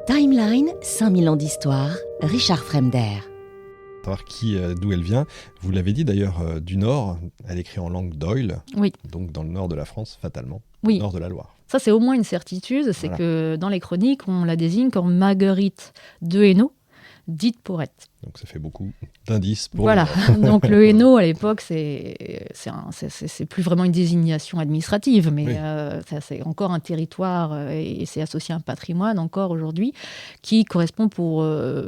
Timeline, 5000 ans d'histoire, Richard Fremder. Savoir d'où elle vient. Vous l'avez dit d'ailleurs, du Nord, elle écrit en langue d'Oil, Oui. donc dans le nord de la France, fatalement, Oui. nord de la Loire. Ça, c'est au moins une certitude, c'est que dans les chroniques, on la désigne comme Marguerite de Hainaut, dite Porrette. Donc ça fait beaucoup d'indices pour Voilà, le Nord. donc le Hainaut, à l'époque, c'est plus vraiment une désignation administrative, mais c'est encore un territoire et c'est associé à un patrimoine encore aujourd'hui qui correspond pour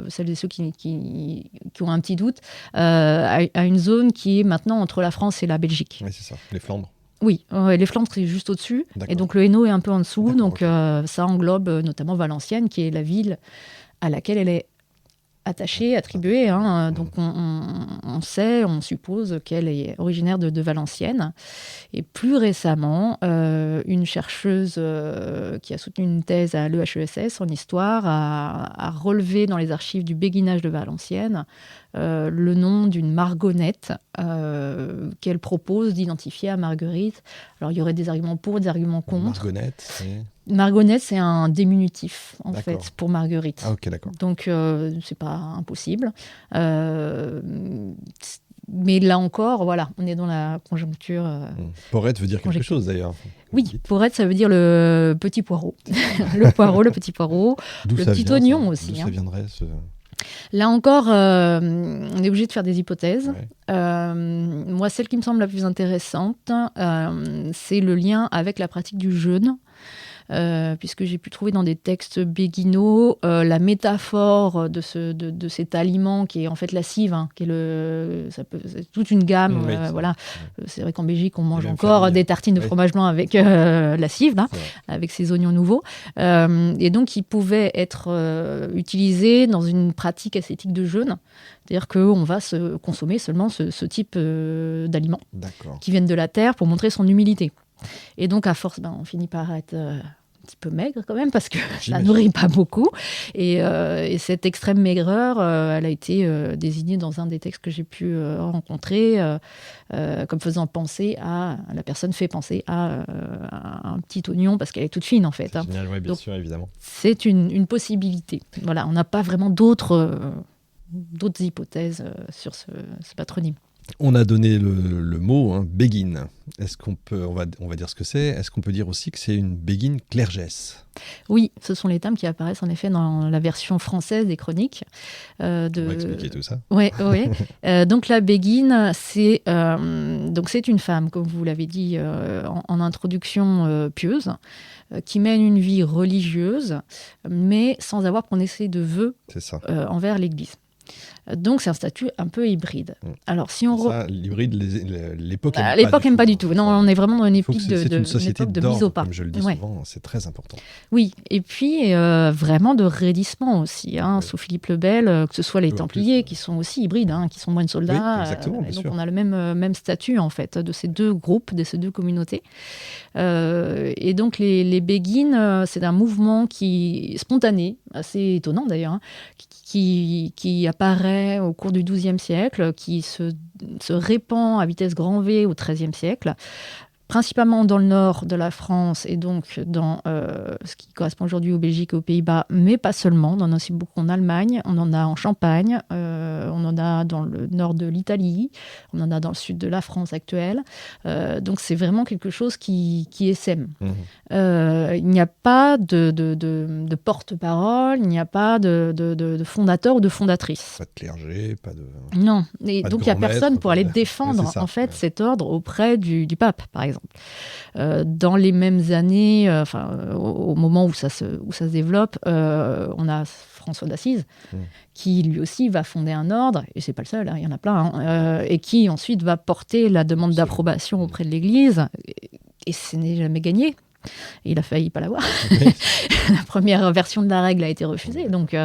celles et ceux qui ont un petit doute à une zone qui est maintenant entre la France et la Belgique. Oui, c'est ça, les Flandres. Oui, les Flandres, c'est juste au-dessus. D'accord. Et donc le Hainaut est un peu en dessous. D'accord, donc ça englobe notamment Valenciennes, qui est la ville à laquelle elle est attachée, attribuée. Donc on sait, on suppose qu'elle est originaire de Valenciennes. Et plus récemment, une chercheuse qui a soutenu une thèse à l'EHESS en histoire a relevé dans les archives du béguinage de Valenciennes le nom d'une Margonnette qu'elle propose d'identifier à Marguerite. Alors il y aurait des arguments pour, des arguments contre. Margonnette, c'est... Margonnette, c'est un diminutif, en D'accord. fait, pour Marguerite. Ah ok, d'accord. Donc, c'est pas impossible. Mais là encore, voilà, on est dans la conjoncture. Porrette veut dire quelque chose, d'ailleurs. Oui, Porrette, ça veut dire le petit poireau. le petit poireau. D'où le ça petit vient, oignon ça aussi. D'où ça viendrait, ce... Là encore, on est obligé de faire des hypothèses. Ouais. Moi, celle qui me semble la plus intéressante, c'est le lien avec la pratique du jeûne. Puisque j'ai pu trouver dans des textes béguinots la métaphore de cet aliment qui est en fait la cive, qui est c'est toute une gamme. Oui, voilà. C'est vrai qu'en Belgique, on mange même encore famille. des tartines de fromage blanc avec la cive, là, avec ses oignons nouveaux. Et donc, ils pouvaient être utilisés dans une pratique ascétique de jeûne. C'est-à-dire qu'on va se consommer seulement ce type d'aliments qui viennent de la terre pour montrer son humilité. Et donc, à force, on finit par être un petit peu maigre quand même, parce que ça nourrit pas beaucoup. Et cette extrême maigreur, elle a été désignée dans un des textes que j'ai pu rencontrer comme faisant penser à... La personne fait penser à un petit oignon, parce qu'elle est toute fine, en fait. C'est génial, oui, bien sûr, évidemment. C'est une possibilité. Voilà, on n'a pas vraiment d'autres hypothèses sur ce patronyme. On a donné le mot, béguine. Est-ce qu'on peut, on va dire ce que c'est. Est-ce qu'on peut dire aussi que c'est une béguine clergesse ? Oui, ce sont les termes qui apparaissent en effet dans la version française des chroniques. On va expliquer tout ça. Oui. Donc la béguine, c'est une femme, comme vous l'avez dit en introduction, pieuse, qui mène une vie religieuse, mais sans avoir prononcé de vœux envers l'Église. Donc, c'est un statut un peu hybride. Alors, si on l'hybride, l'époque n'aime pas du tout. Non, on est vraiment dans une époque une société de mise au pas. Comme je le dis souvent, c'est très important. Oui, et puis vraiment de raidissement aussi. Sous Philippe le Bel, que ce soit les Templiers, qui sont aussi hybrides, qui sont moines soldats. Oui, exactement, bien donc, sûr. on a le même statut, en fait, de ces deux groupes, de ces deux communautés. Et donc, les béguines, c'est un mouvement spontané, assez étonnant d'ailleurs, qui apparaît au cours du XIIe siècle, qui se répand à vitesse grand V au XIIIe siècle, principalement dans le nord de la France et donc dans ce qui correspond aujourd'hui aux Belgique et aux Pays-Bas, mais pas seulement. On en a aussi beaucoup en Allemagne, on en a en Champagne, on en a dans le nord de l'Italie, on en a dans le sud de la France actuelle. Donc c'est vraiment quelque chose qui essaime. Il n'y a pas de porte-parole, il n'y a pas de fondateur ou de fondatrice. Pas de clergé, pas de... Non, et donc il n'y a personne pour aller défendre cet ordre auprès du pape, par exemple. Dans les mêmes années, au moment où ça se développe, on a François d'Assise, qui lui aussi va fonder un ordre, et c'est pas le seul, il y en a plein, et qui ensuite va porter la demande d'approbation auprès de l'Église, et ce n'est jamais gagné. Il a failli pas l'avoir. La première version de la règle a été refusée. Donc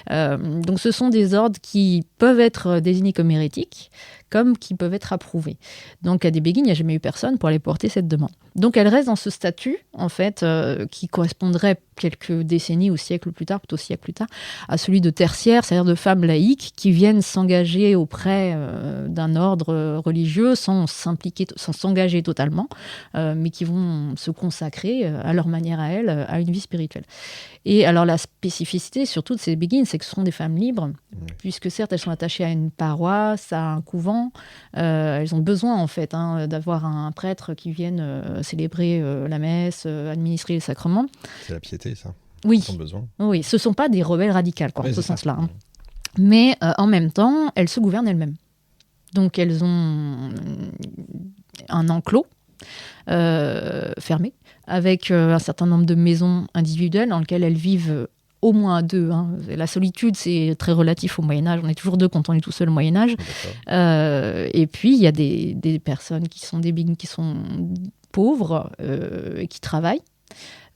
ce sont des ordres qui peuvent être désignés comme hérétiques, comme qui peuvent être approuvées. Donc à des béguines, il n'y a jamais eu personne pour aller porter cette demande. Donc elle reste dans ce statut, en fait, qui correspondrait quelques décennies ou siècles plus tard, plutôt siècles plus tard, à celui de tertiaire, c'est-à-dire de femmes laïques qui viennent s'engager auprès d'un ordre religieux sans s'engager totalement, mais qui vont se consacrer à leur manière à elles, à une vie spirituelle. Et alors la spécificité surtout de ces béguines, c'est que ce sont des femmes libres, puisque certes elles sont attachées à une paroisse, à un couvent, elles ont besoin en fait d'avoir un prêtre qui vienne célébrer la messe, administrer les sacrements. C'est la piété, ça. Oui. Ils ont besoin. Oui, ce ne sont pas des rebelles radicales, Oui, en ce sens-là. ça. Mais en même temps, elles se gouvernent elles-mêmes. Donc elles ont un enclos fermé, avec un certain nombre de maisons individuelles dans lesquelles elles vivent au moins à deux. La solitude, c'est très relatif au Moyen-Âge. On est toujours deux quand on est tout seul au Moyen-Âge. Et puis, il y a des personnes qui sont des béguines qui sont pauvres et qui travaillent,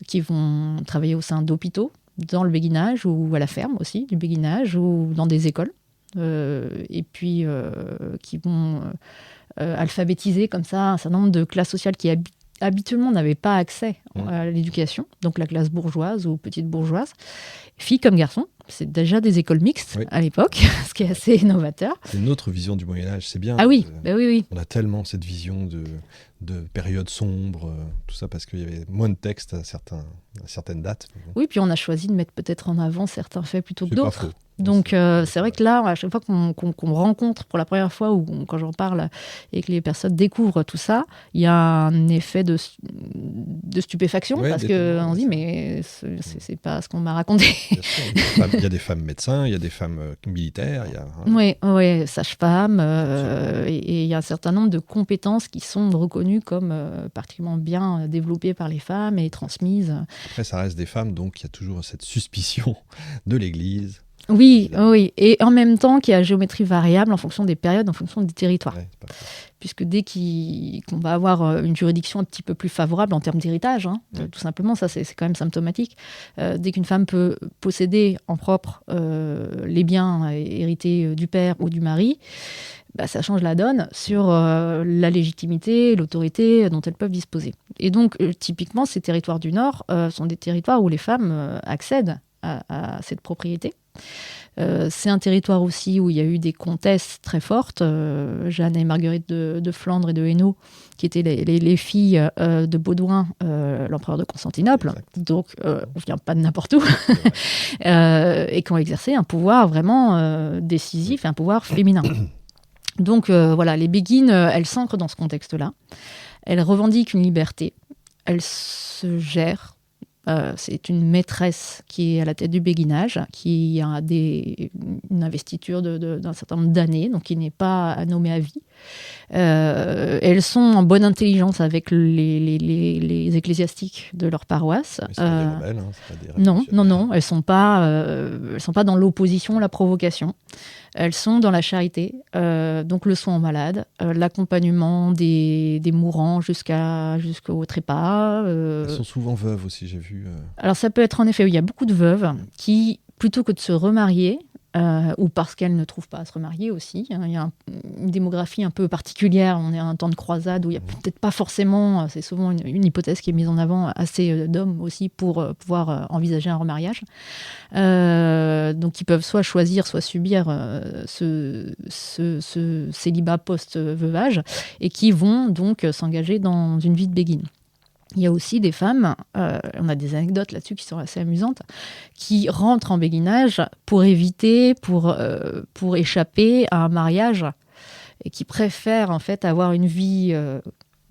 qui vont travailler au sein d'hôpitaux, dans le béguinage ou à la ferme aussi, du béguinage, ou dans des écoles. Et puis, qui vont alphabétiser comme ça un certain nombre de classes sociales qui habituellement n'avaient pas accès à l'éducation, donc la classe bourgeoise ou petite bourgeoise, filles comme garçons. C'est déjà des écoles mixtes à l'époque, ce qui est assez novateur. C'est une autre vision du Moyen-Âge, c'est bien. Ah oui, oui. On a tellement cette vision de période sombre, tout ça parce qu'il y avait moins de textes à certaines dates. Oui, puis on a choisi de mettre peut-être en avant certains faits plutôt que d'autres. Pas faux. Donc c'est vrai que là, à chaque fois qu'on rencontre pour la première fois ou quand j'en parle et que les personnes découvrent tout ça, il y a un effet de stupéfaction parce qu'on se dit mais c'est pas ce qu'on m'a raconté. Bien sûr, il y a des femmes médecins, il y a des femmes militaires. Oui, sages-femmes, et il y a un certain nombre de compétences qui sont reconnues comme particulièrement bien développées par les femmes et transmises. Après, ça reste des femmes, donc il y a toujours cette suspicion de l'Église. Oui, et en même temps qu'il y a géométrie variable en fonction des périodes, en fonction des territoires. Puisque dès qu'on va avoir une juridiction un petit peu plus favorable en termes d'héritage, tout simplement, ça c'est quand même symptomatique, dès qu'une femme peut posséder en propre les biens hérités du père ou du mari, ça change la donne sur la légitimité, l'autorité dont elles peuvent disposer. Et donc, typiquement, ces territoires du Nord sont des territoires où les femmes accèdent à cette propriété. C'est un territoire aussi où il y a eu des comtesses très fortes, Jeanne et Marguerite de Flandre et de Hainaut, qui étaient les filles de Baudouin, l'empereur de Constantinople. Exact. Donc, on ne vient pas de n'importe où. Et qui ont exercé un pouvoir vraiment décisif et un pouvoir féminin. Donc, les béguines, elles s'ancrent dans ce contexte-là. Elles revendiquent une liberté. Elles se gèrent. C'est une maîtresse qui est à la tête du béguinage, qui a une investiture d'un certain nombre d'années, donc qui n'est pas nommée à vie. Elles sont en bonne intelligence avec les ecclésiastiques de leur paroisse. C'est pas des rebelles, c'est pas des Non, elles sont pas dans l'opposition, la provocation. Elles sont dans la charité, donc le soin aux malades, l'accompagnement des mourants jusqu'au trépas. Elles sont souvent veuves aussi, j'ai vu. Alors ça peut être en effet, il y a beaucoup de veuves qui, plutôt que de se remarier, ou parce qu'elles ne trouvent pas à se remarier aussi. Il y a une démographie un peu particulière. On est à un temps de croisade où il n'y a peut-être pas forcément, c'est souvent une hypothèse qui est mise en avant, assez d'hommes aussi pour pouvoir envisager un remariage. Donc ils peuvent soit choisir, soit subir ce célibat post-veuvage et qui vont donc s'engager dans une vie de béguine. Il y a aussi des femmes, on a des anecdotes là-dessus qui sont assez amusantes, qui rentrent en béguinage pour éviter, pour échapper à un mariage et qui préfèrent en fait avoir une vie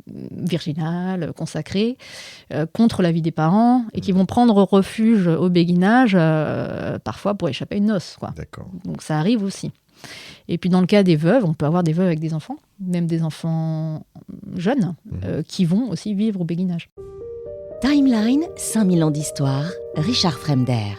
virginale, consacrée, contre la vie des parents et qui vont prendre refuge au béguinage parfois pour échapper à une noce, quoi. D'accord. Donc ça arrive aussi. Et puis dans le cas des veuves, on peut avoir des veuves avec des enfants, même des enfants jeunes, qui vont aussi vivre au béguinage. Timeline, 5000 ans d'histoire, Richard Fremder.